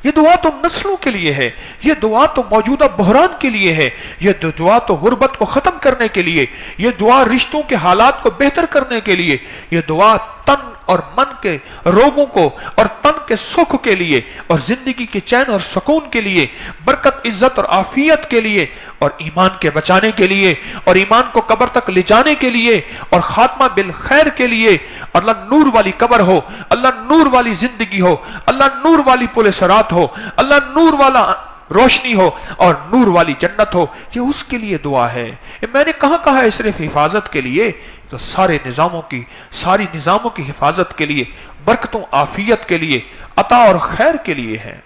یہ دعا تو نسلوں کے لیے ہے، یہ دعا تو موجودہ بحران کے لیے ہے، یہ دعا تو غربت کو ختم کرنے کے لیے، یہ دعا رشتوں کے حالات کو بہتر کرنے کے لیے، یہ دعا تن اور من کے روگوں کو اور تن کے سکھ کے لیے اور زندگی کے چین اور سکون کے لیے، برکت، عزت اور عافیت کے لیے اور ایمان کے بچانے کے لیے اور ایمان کو قبر تک لے جانے کے لیے اور خاتمہ بالخیر کے لیے۔ اللہ نور والی قبر ہو، اللہ نور والی زندگی ہو، اللہ نور والی پل صراط ہو، اللہ نور والا روشنی ہو اور نور والی جنت ہو، یہ اس کے لیے دعا ہے۔ میں نے کہا ہے صرف حفاظت کے لیے، تو سارے نظاموں کی حفاظت کے لیے، برکتوں عافیت کے لیے، عطا اور خیر کے لیے ہے۔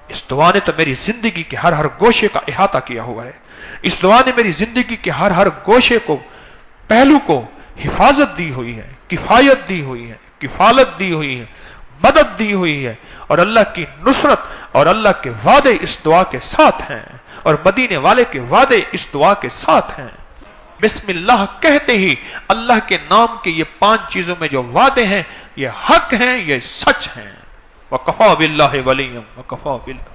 اس دعا نے تو میری زندگی کے ہر گوشے کا احاطہ کیا ہوا ہے، اس دعا نے میری زندگی کے ہر گوشے کو، پہلو کو حفاظت دی ہوئی ہے، کفایت دی ہوئی ہے، کفالت دی ہوئی ہے، مدد دی ہوئی ہے، اور اللہ کی نصرت اور اللہ کے وعدے اس دعا کے ساتھ ہیں، اور مدینے والے کے وعدے اس دعا کے ساتھ ہیں۔ بسم اللہ کہتے ہی اللہ کے نام کے یہ 5 چیزوں میں جو وعدے ہیں یہ حق ہیں، یہ سچ ہیں۔ وَكَفَى بِاللَّهِ وَلِيًّا وَكَفَى بِاللَّهِ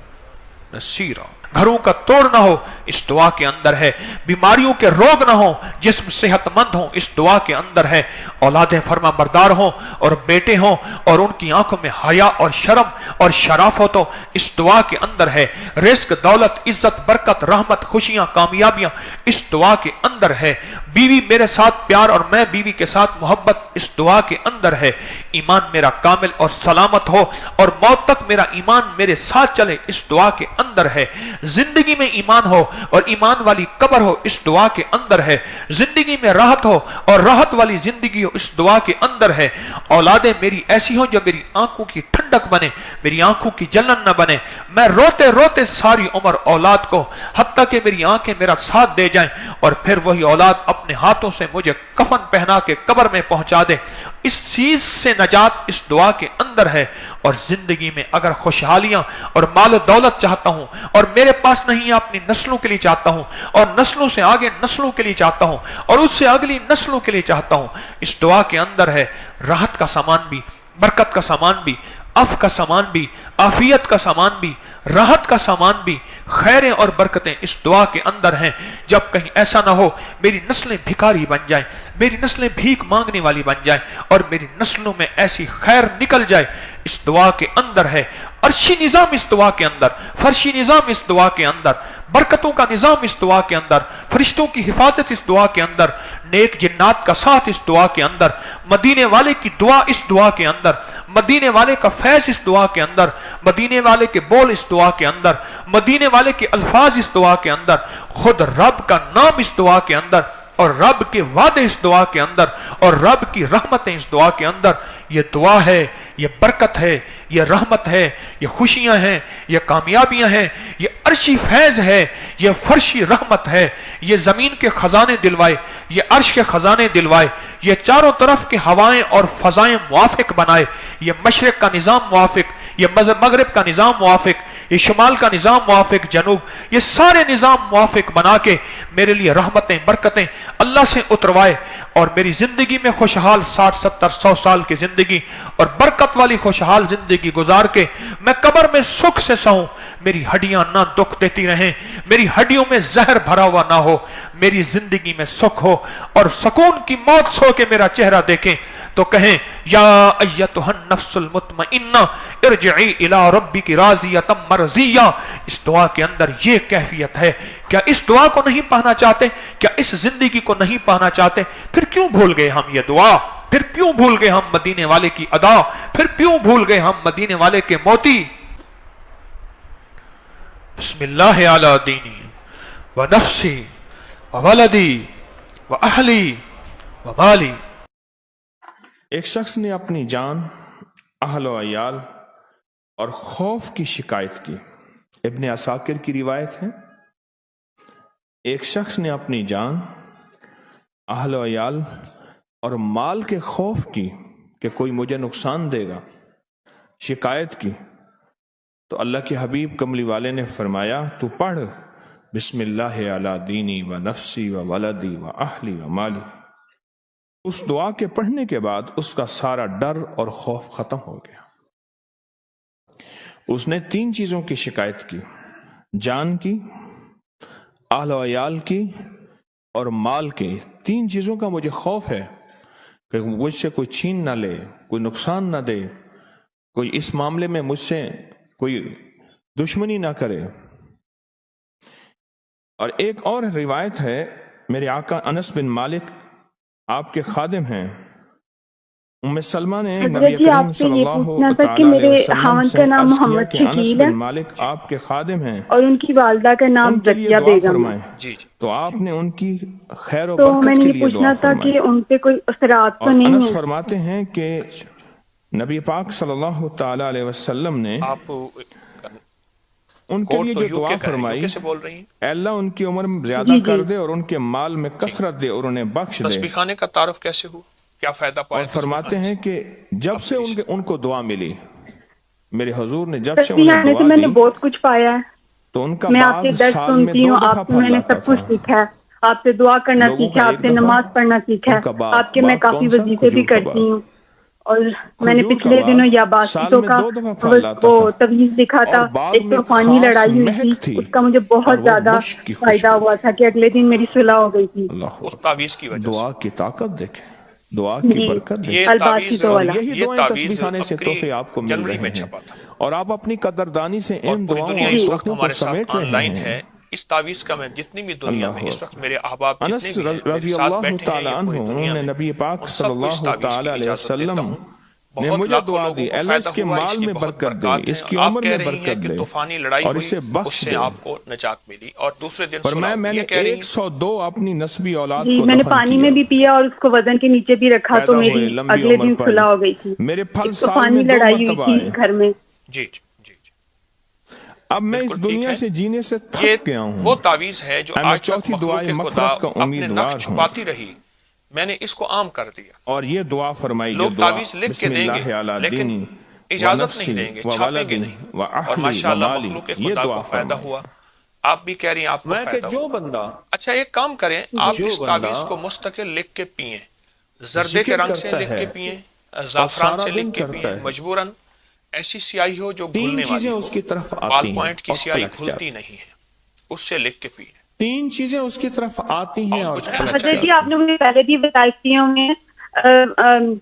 نصیرا۔ گھروں کا توڑ نہ ہو اس دعا کے اندر ہے، بیماریوں کے روگ نہ ہو، جسم صحت مند ہو اس دعا کے اندر ہے، اولادیں فرما بردار ہوں اور بیٹے ہوں اور ان کی آنکھوں میں حیا اور شرم اور شرافت ہو اس دعا کے اندر ہے، رزق، دولت، عزت، برکت، رحمت، خوشیاں، کامیابیاں اس دعا کے اندر ہے، بیوی میرے ساتھ پیار اور میں بیوی کے ساتھ محبت اس دعا کے اندر ہے، ایمان میرا کامل اور سلامت ہو اور موت تک میرا ایمان میرے ساتھ چلے اس دعا کے اندر ہے، زندگی میں ایمان ہو اور ایمان والی قبر ہو اس دعا کے اندر ہے، زندگی میں راحت ہو اور راحت والی زندگی ہو اس دعا کے اندر ہے، اولادیں میری ایسی ہوں جو میری آنکھوں کی ٹھنڈک بنے، میری آنکھوں کی جلن نہ بنے، میں روتے روتے ساری عمر اولاد کو حتیٰ کہ میری آنکھیں میرا ساتھ دے جائیں اور پھر وہی اولاد اپنے ہاتھوں سے مجھے کفن پہنا کے قبر میں پہنچا دے، اس چیز سے نجات اس دعا کے اندر ہے۔ اور زندگی میں اگر خوشحالیاں اور مال و دولت چاہتا ہوں اور میرے پاس نہیں اپنی نسلوں کے لیے چاہتا ہوں اور نسلوں سے آگے نسلوں کے لیے چاہتا ہوں اور اس سے اگلی نسلوں کے لیے چاہتا ہوں، اس دعا کے اندر ہے راحت کا سامان بھی، برکت کا سامان بھی، عفو کا سامان بھی، عافیت کا سامان بھی، راحت کا سامان بھی، خیریں اور برکتیں اس دعا کے اندر ہیں۔ جب کہیں ایسا نہ ہو میری نسلیں بھکاری بن جائیں، میری نسلیں بھیک مانگنے والی بن جائیں اور میری نسلوں میں ایسی خیر نکل جائے، اس دعا کے اندر ہے عرشی نظام، اس دعا کے اندر فرشی نظام، اس دعا کے اندر برکتوں کا نظام، اس دعا کے اندر فرشتوں کی حفاظت، اس دعا کے اندر نیک جنات کا ساتھ، اس دعا کے اندر مدینے والے کی دعا، اس دعا کے اندر مدینے والے کا فیض، اس دعا کے اندر مدینے والے کے بول، اس دعا کے اندر مدینے والے کے الفاظ، اس دعا کے اندر خود رب کا نام، اس دعا کے اندر اور رب کے وعدے اس دعا کے اندر اور رب کی رحمتیں اس دعا کے اندر۔ یہ دعا ہے، یہ برکت ہے، یہ رحمت ہے، یہ خوشیاں ہیں، یہ کامیابیاں ہیں، یہ عرشی فیض ہے، یہ فرشی رحمت ہے، یہ زمین کے خزانے دلوائے، یہ عرش کے خزانے دلوائے، یہ چاروں طرف کے ہوائیں اور فضائیں موافق بنائے، یہ مشرق کا نظام موافق، یہ مغرب کا نظام موافق، یہ شمال کا نظام موافق، جنوب، یہ سارے نظام موافق بنا کے میرے لیے رحمتیں، برکتیں اللہ سے اتروائے اور میری زندگی میں خوشحال 60 70 100 سال کی زندگی اور برکت والی خوشحال زندگی گزار کے میں قبر میں سکھ سے سہوں، میری ہڈیاں نہ دکھ دیتی رہیں، میری ہڈیوں میں زہر بھرا ہوا نہ ہو، میری زندگی میں سکھ ہو اور سکون کی موت سو کے میرا چہرہ دیکھیں تو کہیں یا ایتھا النفس المطمئنہ ارجعی الی ربک راضیۃ مرضیہ۔ اس دعا کے اندر یہ کیفیت ہے۔ کیا اس دعا کو نہیں پانا چاہتے؟ کیا اس زندگی کو نہیں پانا چاہتے؟ پھر کیوں بھول گئے ہم یہ دعا؟ پھر کیوں بھول گئے ہم مدینے والے کی ادا؟ پھر کیوں بھول گئے ہم مدینے والے کے موتی؟ بسم اللہ علی دینی و نفسی و ولدی و اہلی و مالی۔ ایک شخص نے اپنی جان، اہل و عیال اور خوف کی شکایت کی۔ ابن عساکر کی روایت ہے، ایک شخص نے اپنی جان، اہل و عیال اور مال کے خوف کی کہ کوئی مجھے نقصان دے گا شکایت کی، تو اللہ کے حبیب کملی والے نے فرمایا تو پڑھ بسم اللہ علی دینی و نفسی و ولدی و اہلی و مالی۔ اس دعا کے پڑھنے کے بعد اس کا سارا ڈر اور خوف ختم ہو گیا۔ اس نے 3 چیزوں کی شکایت کی، جان کی، اہل و عیال کی اور مال کی۔ 3 چیزوں کا مجھے خوف ہے کہ مجھ سے کوئی چھین نہ لے، کوئی نقصان نہ دے، کوئی اس معاملے میں مجھ سے کوئی دشمنی نہ کرے۔ اور ایک اور روایت ہے، میرے آقا انس بن مالک آپ کے خادم ہیں، ام سلمہ نے نبی کریم صلی اللہ علیہ وسلم سے عرض کیا کہ انس بن مالک آپ کے خادم ہیں اور ان کی والدہ کا نام ان کے لیے زکیہ دعا بیگم ہے۔ فرمائیں۔ تو آپ نے ان کی خیر و تو برکت میں نے کے یہ لیے پوچھنا دعا تھا فرمائیں۔ کہ ان پہ کوئی اثرات تو اور نہیں انس ہے؟ فرماتے ہیں کہ نبی پاک صلی اللہ تعالی علیہ وسلم نے آپ ان کے لیے جو دعا فرمائی، کیسے بول رہی ہیں؟ اے اللہ ان کی عمر میں زیادہ کر دے اور ان کے مال میں کثرت دے اور انہیں بخش دے۔ تسبیح خانے کا تعارف کیسے ہوا؟ کیا فائدہ پایا؟ اور فرماتے ہیں کہ جب سے ان کو دعا ملی، میرے حضور نے جب سے تسبیح انہیں آنے سے دعا میں نے دی بہت کچھ پایا ہے۔ تو ان کا میں آپ کے باغ درس سال میں سنتی 2 ہوں، دفعہ آپ سے میں پھل نے لاتا سب کچھ تھا۔ سیکھا ہے، آپ سے دعا کرنا لوگوں سیکھا، کا آپ ایک سے دفعہ نماز پڑھنا سیکھا ان کا ہے، باغ آپ کے میں باغ کافی کون سا؟ وظیفے بھی کھجور کا کرتی باغ۔ ہوں۔ اور میں نے کھجور کا پچھلے باغ دنوں یا سال باسطوں میں کا 2 دفعہ پھل لاتا وہ تھا، تویز لکھا اور تھا، باغ ایک میں طوفانی خاص لڑائی ہوئی تھی، مہک تھی اس کا مجھے اور بہت وہ زیادہ مشک کی فائدہ خوشبو۔ ہوا تھا کہ اگلے دن میری صلح ہو گئی تھی۔ اللہ اس تعویذ کی وجہ سے دعا کی طاقت دیکھیں، دعا کی جی، برکت دیکھیں۔ یہ الباقی تعویذ تو اور والا یہی یہ دعائیں تعویذ تسبیح خانے سے بکری تحفے آپ کو مل جنوری میں رہے ہیں، چھپا تھا، اور آپ اپنی قدردانی سے اور ان پوری دعاؤں دنیا اور اس وقت تحفوں کو ہمارے ساتھ سمیٹ آن رہے لائن ہیں۔ ہے۔ اس تعویذ کا میں جتنی بھی دنیا میں اللہ اس وقت میرے احباب انس جتنے بھی ہیں میرے رضی ساتھ اللہ بیٹھے ہیں تعالی یا عنہ، پوری انہوں دنیا نے میں، نبی پاک ان صلی سب کو اس اللہ تعویذ کی تعالی علیہ اجازت دیتا وسلم ہوں۔ نے بہت مجھے لاکھوں دعا لوگوں دی، کو اللہ فائدہ اس کے ہوا، اس مال کی میں بہت برکت دے، برکات اس ہیں۔ کی آپ عمر کہہ میں رہی ہیں برکت کہ دے طوفانی لڑائی اور ہوئی، اسے اس بخش سے دے۔ آپ کو نجات ملی، اور دوسرے دن صلح فرمایا ہوئی۔ میں یہ نے کہہ رہی ہیں 102 اپنی نسبی اولاد جی، کو میں نے دفن پانی کیا، میں بھی پیا اور اس کو وزن کے نیچے بھی رکھا تو پیدا ہوئے، میری لمبی اگلے عمر دن پائی، صلح ہو گئی تھی۔ میرے پھل ایک سال میں طوفانی 2 لڑائی ہوئی مرتبہ تھی آئے۔ گھر میں۔ جی جی جی جی، اب میں بالکل اس ٹھیک دنیا ہے۔ سے جینے سے یہ تھک گیا ہوں، وہ تعویذ ہے جو میں آج تک چوتھی مخلوق دعائیں خدا مغفرت کا اپنے نقش امیدوار ہوں۔ چھپاتی رہی، میں نے اس کو عام کر دیا۔ اور یہ دعا فرمائی جو لوگ دعا، تعویذ لکھ کے بسم دیں گے اللہ علی لیکن دینی اجازت نہیں ونفسی دیں گے، چھاپیں گے وولدی نہیں، اور واہلی ماشاءاللہ ومالی، مخلوق یہ خدا دعا کو فائدہ فرمائی۔ ہوا۔ آپ بھی کہہ رہی ہیں آپ کو میں کہ فائدہ جو ہوا۔ بندہ اچھا ایک کام کریں، آپ جو اس بندہ تعویذ کو مستقل لکھ کے پئیں، زردے کے ذکر رنگ سے کرتا لکھ کے ہے پئیں، اور زعفران سارا سے دن لکھ کے کرتا پئیں، ہے، مجبوراً ایسی سیاہی ہو جو 3 گھلنے چیزیں والی اس ہو، کی طرف بال آتی ہیں پوائنٹ کی اور سیاہی پلٹ گھلتی جاتی، نہیں ہے، اس سے لکھ کے پئیں۔ 3 چیزیں اس کی طرف آتی ہیں اور اور کچھ کہنا پلٹ حضرت جی، چاہیے؟ آپ نے مجھے پہلے بھی بتائی میں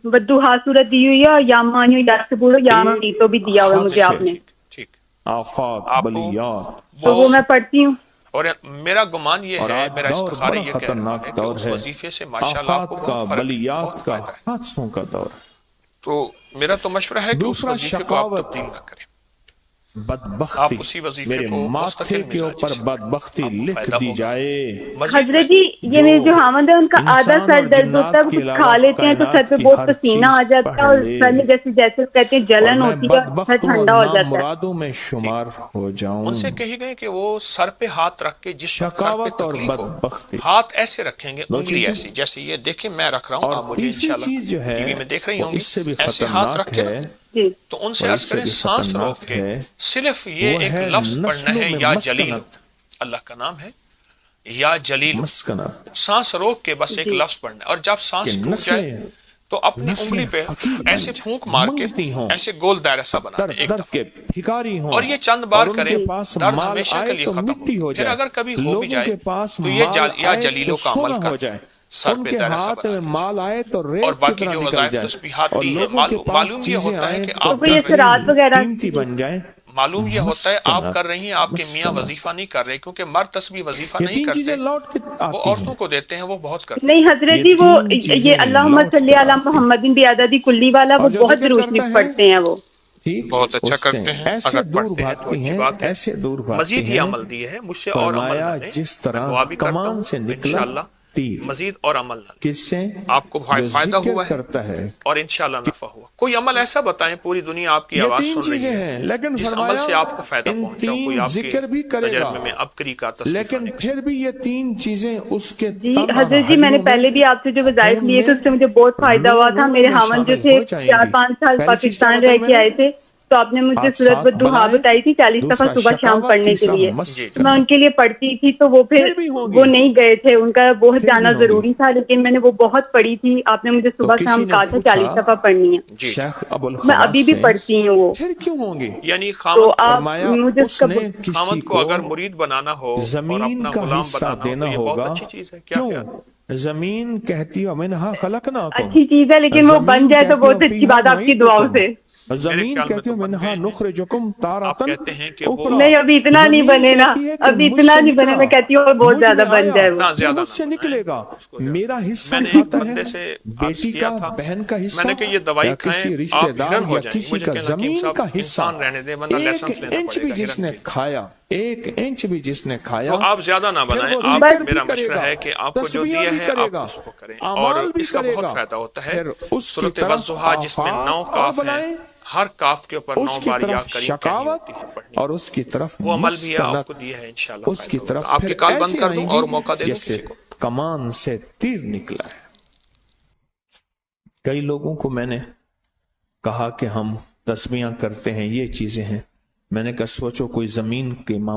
بدوہا صورت دی ہوئی ہے، اور یا مانیو یا سبورو یا ایک مانیتو بھی دیا ہوا ہے مجھے حد آپ سے نے، ٹھیک ٹھیک، آفات آپ کو بلیات، تو وہ میں پڑھتی ہوں۔ اور میرا گمان یہ اور ہے، آج میرا دور استخارہ بڑا یہ کہہ رہا خطرناک ہے کہ دور اس ہے، وظیفے سے ماشاءاللہ آپ کو آفات کا، بہت فرق ہے، بہت بلیات کا، فائدہ ہے۔ حادثوں کا دور۔ تو میرا تو مشورہ ہے کہ اس دوسرا وظیفے کو آپ شقاوت، تبدیل نہ کریں، آپ بدبختی، اسی وظیفے میرے کو ماتھے مستقل کے مزاجی اوپر سے کریں، بدبختی آپ کو لکھ فائدہ دی ہوگا۔ جائے۔ مزید حضرت جی، یہ میرے جو حامد ہے ان کا آدھا انسان سر اور درد ہوتا ہے، جنات وہ کے کچھ علاوہ کھا لیتے ہیں تو سر کائنات پہ کی بہت ہر پسینہ چیز آ جاتا پڑھ ہے، اور لے، سر میں جیسے جیسے کہتے ہیں اور جلن میں ہوتی ہے، سر بدبختوں اور ٹھنڈا ہو جاتا ہے۔ نامرادوں میں شمار ہو ان جاؤں۔ سے کہی گئی کہ وہ سر پہ ہاتھ رکھ کے، جس وقت سر پہ شقاوت اور تکلیف ہو بدبختی، ہاتھ ایسے رکھیں گے، 2 انگلی چیزیں۔ ایسی، جیسے یہ دیکھیں میں رکھ رہا ہوں، اور آپ مجھے تیسری انشاءاللہ چیز جو ہے ٹی وی میں دیکھ رہی وہ ہوں گی، اس سے بھی ایسے ہاتھ خطرناک رکھ کے نا، ہے، جی، تو ان سے اور عرض اس سے کریں بھی سانس روک خطرناک کے ہے، صرف یہ وہ ایک ہے لفظ پڑھنا نسلوں ہے، میں یا جلیلو، مسکنت، اللہ کا نام ہے یا جلیلو، مسکنت، سانس روک کے بس ایک جی، لفظ پڑھنا ہے، اور جب کہ سانس ٹوٹ جائے نسلیں تو اپنی انگلی پہ فقیر بن ایسے جائیں، پھونک مار کے منگتی ہوں، ایسے گول دائرہ سا بنا در دیں ایک در دفعہ، کے بھکاری ہوں، اور یہ چند اور بار ان کریں، کے پاس درد مال ہمیشہ آئے کے لیے تو ختم مٹی ہوگا۔ ہو پھر جائے، اگر کبھی ہو بھی لوگوں جائے کے پاس تو یہ مال یا آئے جلیلوں تو کا عمل سونا کر ہو کے جائے، سر ان پہ کے دائرہ سا ہاتھ بنا میں لیجیے، مال آئے تو اور ریت کی باقی طرح جو نکل وظائف جائے، تسبیحات اور دی ہیں، لوگوں کے پاس معلوم یہ چیزیں ہوتا ہے آئیں کہ تو آپ کوئی کر رہی اثرات ہیں، وغیرہ قیمتی بن جائیں۔ معلوم یہ ہوتا ہے آپ مسکنت، کر رہی ہیں، آپ کے میاں مسکنت، وظیفہ نہیں کر رہے، کیونکہ مرد تسبیح وظیفہ یہ نہیں 3 چیزیں کرتے، لوٹ کے وہ آتی عورتوں ہیں، کو دیتے ہیں، وہ بہت کرتے نہیں ہیں۔ حضرت یہ جی، وہ 3 چیزیں یہ اللہم لوٹ صلی کر علی آتی ہیں، محمد بعدد کلی والا، وہ اور جو بہت ذکر درود کرتا شریف ہے پڑھتے ہیں وہ۔ ٹھیک، بہت اچھا اس سے کرتے ہیں، ایسے اگر دور پڑھتے ہیں تو بھاگتی اچھی ہیں، بات ہے۔ ایسے دور مزید بھاگتی ہی ہیں، عمل دیے ہے مجھ سے، اور عمل فرمایا نہ لیں، جس میں طرح دعا بھی کرتا کمان ہوں سے نکلا انشاءاللہ تیر، مزید اور عمل نہ لیں، کس سے؟ آپ کو جو فائدہ ذکر ہوا ہے کرتا ہے۔ اور انشاءاللہ نفع ہوا۔ کوئی عمل ایسا بتائیں، پوری دنیا آپ کی یہ آواز 3 سن رہی چیزیں ہے، ہیں، لیکن جس عمل فرمایا سے آپ کو فائدہ ان پہنچا، کوئی 3 آپ کے ذکر بھی کرے گا، تجربے میں ابکری کا تسبیح لیکن خانے کا۔ پھر بھی یہ 3 چیزیں اس کے جی تن اور حضرت جی، میں نے ہڈیوں پہلے بھی آپ سے جو وظائف خون لیے میں، تھے اس سے مجھے بہت فائدہ ہوا تھا۔ لوہے میرے میں ہاون جو شامل تھے ہو جائیں گی۔ 4-5 سال پہلی چیز کیا پاکستان رہ بتائی میں کے نے؟ آئے تھے، تو آپ نے مجھے سورۃ والضحیٰ بتائی تھی 40 دفعہ صبح شام پڑھنے کے لیے. میں ان کے لیے پڑھتی تھی تو وہ پھر وہ نہیں گئے تھے, ان کا بہت جانا ضروری تھا, لیکن میں نے وہ بہت پڑھی تھی. آپ نے مجھے صبح شام کہا تھا 40 دفعہ پڑھنی ہے. میں ابھی بھی پڑھتی ہوں وہ. پھر کیوں ہوں گی؟ یعنی تو آپ مجھے اس کا خامد کو اگر مرید بنانا ہو اور زمین اپنا کا غلام حصہ بنانا ہو دینا تو یہ بہت ہوگا. اچھی چیز ہے. کیا خیال؟ زمین کہتی ہے منہا خلقناکم, اچھی چیز ہے, لیکن وہ بن جائے تو بہت اچھی بات آپ کی دعاؤں سے. زمین کہتی ہے منہا نخرجکم آپ تارۃ کہتے ہیں کہ وہ اخری. نہیں ابھی اتنا نہیں بنے نا, ابھی اتنا نہیں بنے. میں کہتی ہوں اور بہت زیادہ بن جائے وہ. زیادہ مجھ سے نکلے گا, میرا حصہ میں نے ایک کھاتا ہے, بندے سے عرض بیٹی کیا کا, تھا, بہن کا حصہ, میں نے کہ یہ دوائی یا کھائیں کسی رشتہ آپ دار ہرن ہو یا جائیں. کسی مجھے کا کہنا حکیم زمین صاحب کا حصہ, انسان رہنے دیں ورنہ ایک لائسنس لینا انچ پڑے بھی گا جس نے ہرن کے. کھایا, ایک انچ بھی جس نے کھایا, تو آپ زیادہ نہ بنائیں. پھر وہ آپ ذکر بھی میرا کرے مشورہ گا, ہے کہ آپ کو جو تسبیح دیا بھی ہے کرے آپ گا, اس کو کریں, اور اعمال بھی اس کا کرے بہت گا. فائدہ ہوتا ہے. پھر اس کی سورۃ طرف والضحیٰ جس میں 9 آفاق کاف ہیں, بلائیں, ہر کاف کے اوپر 9 اس کی بار یا طرف کریم کہنی شقاوت, ہوتی ہے پڑھنی. اور اس کی طرف وہ عمل بھی ہے آپ مستند, کو دیا ہے, انشاءاللہ اس کی فائدہ طرف ہوگا. آپ پھر کی کال بند ایسے کر دوں آئیں اور گی موقع دے دوں جیسے کسی کو. کمان سے تیر نکلا ہے. کئی لوگوں کو میں نے کہا کہ ہم تسبیحاں کرتے ہیں, یہ چیزیں ہیں. میں نے کہا سوچو کوئی زمین کے معاملے